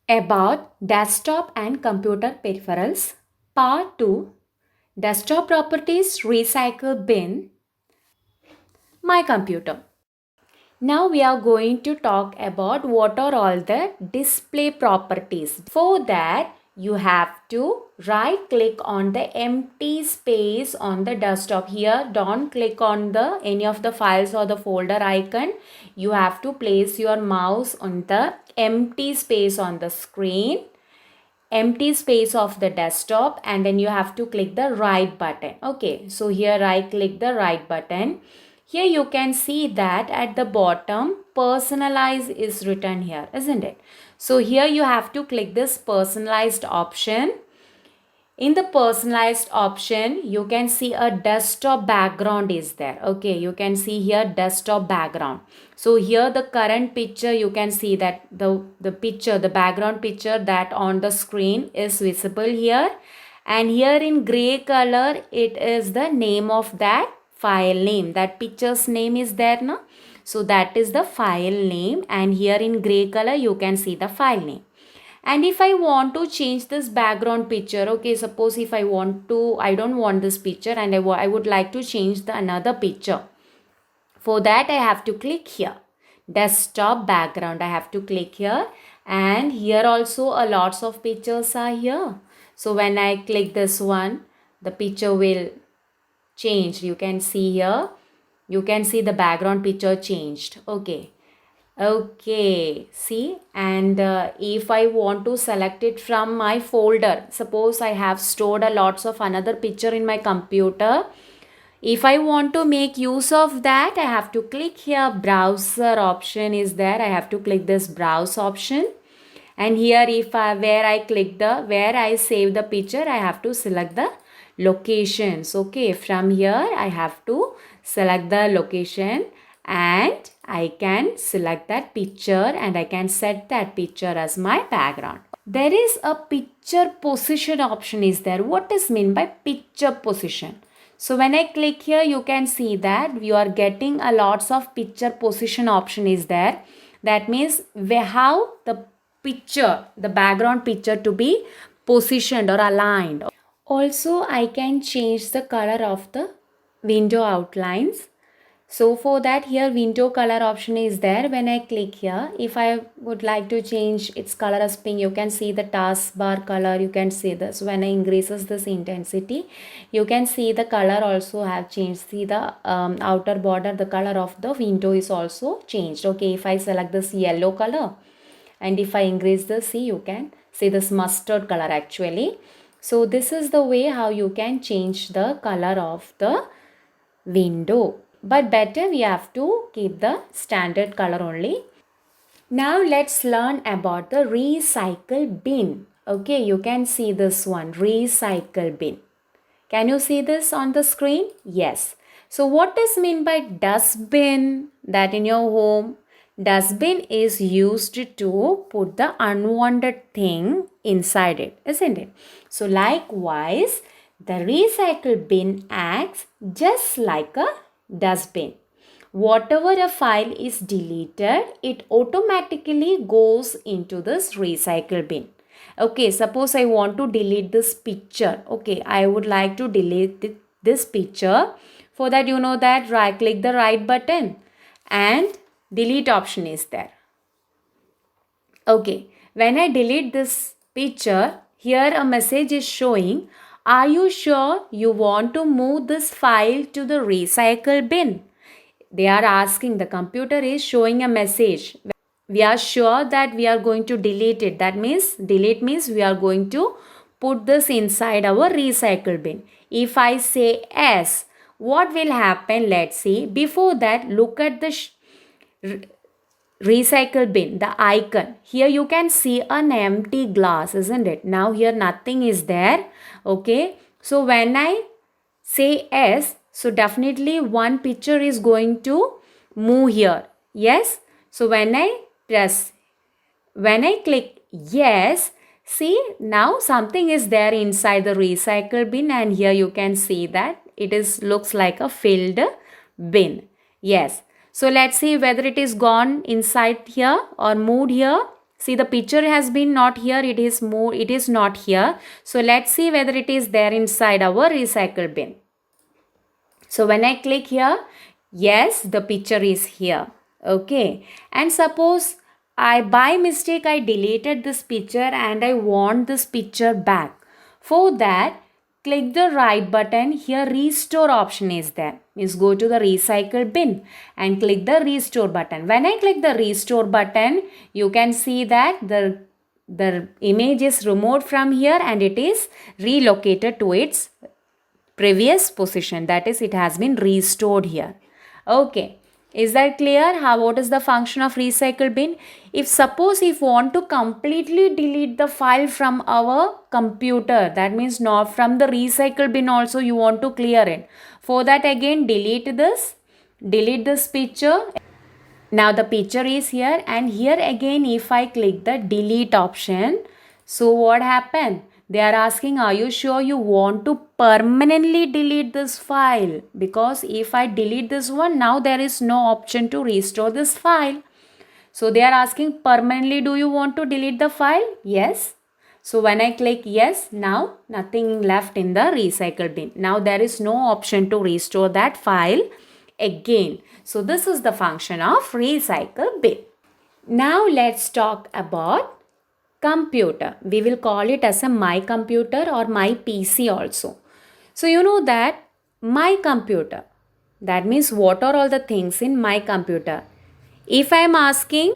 About desktop and computer peripherals. Part 2. Desktop properties, recycle bin, my computer. Now we are going to talk about what are all the display properties. For that, you have to right click on the empty space on the desktop. Here, don't click on the any of the files or the folder icon. You have to place your mouse on the empty space on the screen, empty space of the desktop, and then you have to click the right button. Okay, so here I click the right button. Here you can see that at the bottom personalize is written here, isn't it? So here you have to click this personalized option. In the personalized option, you can see a desktop background is there. Okay, you can see here desktop background. So here the current picture, you can see that the picture, the background picture that on the screen is visible here. And here in gray color, it is the name of that file name. That picture's name is there now. So that is the file name, and here in gray color, you can see the file name. And if I want to change this background picture, okay, suppose if I don't want this picture and I would like to change the another picture. For that, I have to click here, desktop background. I have to click here, and here also a lots of pictures are here. So when I click this one, the picture will change. You can see here, you can see the background picture changed. Okay, see, and if I want to select it from my folder, suppose I have stored a lots of another picture in my computer. If I want to make use of that, I have to click here, browser option is there. I have to click this browse option. And here where I save the picture, I have to select the locations. Okay, from here I have to select the location, and I can select that picture and I can set that picture as my background. There is a picture position option is there. What is meant by picture position? So when I click here, you can see that you are getting a lots of picture position option is there. That means how the picture, the background picture to be positioned or aligned. Also, I can change the color of the window outlines. So for that, here window color option is there. When I click here, if I would like to change its color as pink, you can see the taskbar color. You can see this. When I increases this intensity, you can see the color also have changed. See the outer border, the color of the window is also changed. Okay, if I select this yellow color, and if I increase the, see, you can see this mustard color actually. So this is the way how you can change the color of the window. But better we have to keep the standard color only. Now let's learn about the recycle bin. Okay, you can see this one, recycle bin. Can you see this on the screen? Yes. So what is meant by dustbin? That in your home, dustbin is used to put the unwanted thing inside it, isn't it? So likewise, the recycle bin acts just like a dustbin. Whatever a file is deleted, it automatically goes into this recycle bin. Okay, suppose I want to delete this picture. Okay, I would like to delete this picture. For that, you know that click the right button and delete option is there. Okay, when I delete this picture, here a message is showing, are you sure you want to move this file to the recycle bin? They are asking, the computer is showing a message. We are sure that we are going to delete it. That means, delete means we are going to put this inside our recycle bin. If I say yes, what will happen? Let's see. Before that, look at the recycle bin, the icon. Here you can see an empty glass, isn't it? Now here nothing is there. Okay. So when I say yes, so definitely one picture is going to move here. Yes. So when I click yes, see, now something is there inside the recycle bin, and here you can see that it looks like a filled bin. Yes. So let's see whether it is gone inside here or moved here. See, the picture has been not here, it is not here. So let's see whether it is there inside our recycle bin. So when I click here, yes, the picture is here. Okay. And suppose by mistake I deleted this picture and I want this picture back. For that, click the right button. Here restore option is there. Means go to the recycle bin and click the restore button. When I click the restore button, you can see that the image is removed from here and it is relocated to its previous position, that is, it has been restored here. Okay, is that clear? What is the function of recycle bin? If suppose if want to completely delete the file from our computer, that means not from the recycle bin also you want to clear it. For that, again delete this picture. Now the picture is here, and here again if I click the delete option, so what happened? They are asking, are you sure you want to permanently delete this file? Because if I delete this one, now there is no option to restore this file. So they are asking, permanently do you want to delete the file? Yes. So when I click yes, now nothing left in the recycle bin. Now there is no option to restore that file again. So this is the function of recycle bin. Now let's talk about computer. We will call it as a my computer or my PC also. So you know that my computer, that means what are all the things in my computer. If I am asking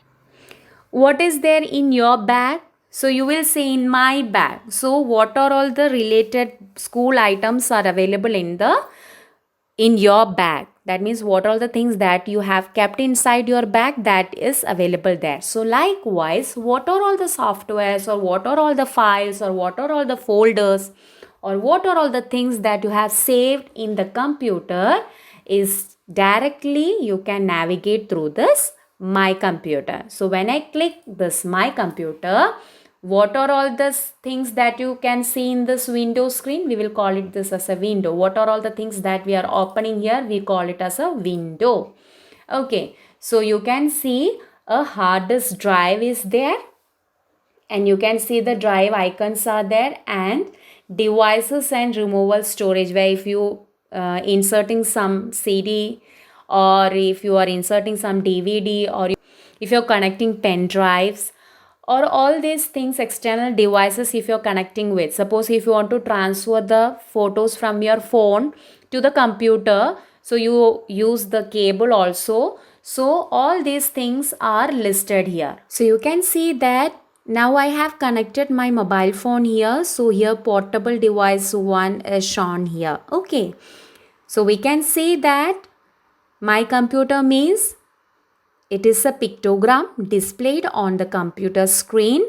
what is there in your bag, so you will say in my bag. So what are all the related school items are available in your bag? That means what are the things that you have kept inside your bag that is available there. So likewise, what are all the softwares or what are all the files or what are all the folders or what are all the things that you have saved in the computer is directly you can navigate through this my computer. So when I click this my computer, what are all the things that you can see in this window screen? We will call it this as a window. What are all the things that we are opening here? We call it as a window. Okay, so you can see a hard disk drive is there, and you can see the drive icons are there, and devices and removal storage, where if you inserting some CD or if you are inserting some DVD or if you're connecting pen drives or all these things, external devices if you're connecting with. Suppose if you want to transfer the photos from your phone to the computer, so you use the cable also. So all these things are listed here. So you can see that now I have connected my mobile phone here. So here portable device 1 is shown here. Okay. So we can see that my computer means it is a pictogram displayed on the computer screen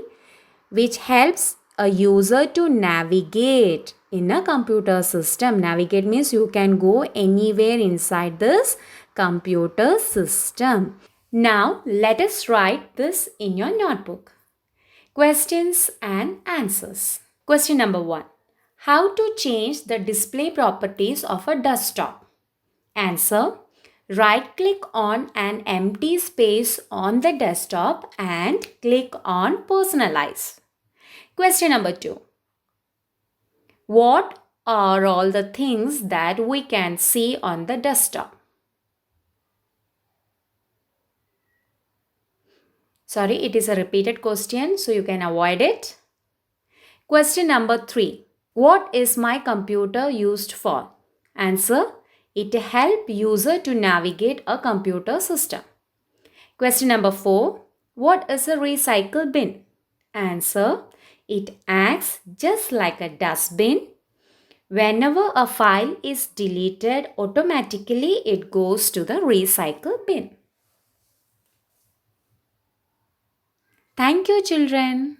which helps a user to navigate in a computer system. Navigate means you can go anywhere inside this computer system. Now let us write this in your notebook. Questions and answers. Question number 1. How to change the display properties of a desktop? Answer. Right-click on an empty space on the desktop and click on Personalize. Question number 2. What are all the things that we can see on the desktop? Sorry, it is a repeated question, so you can avoid it. Question number 3. What is my computer used for? Answer. It helps user to navigate a computer system. Question number 4. What is a recycle bin? Answer. It acts just like a dustbin. Whenever a file is deleted, automatically it goes to the recycle bin. Thank you, children.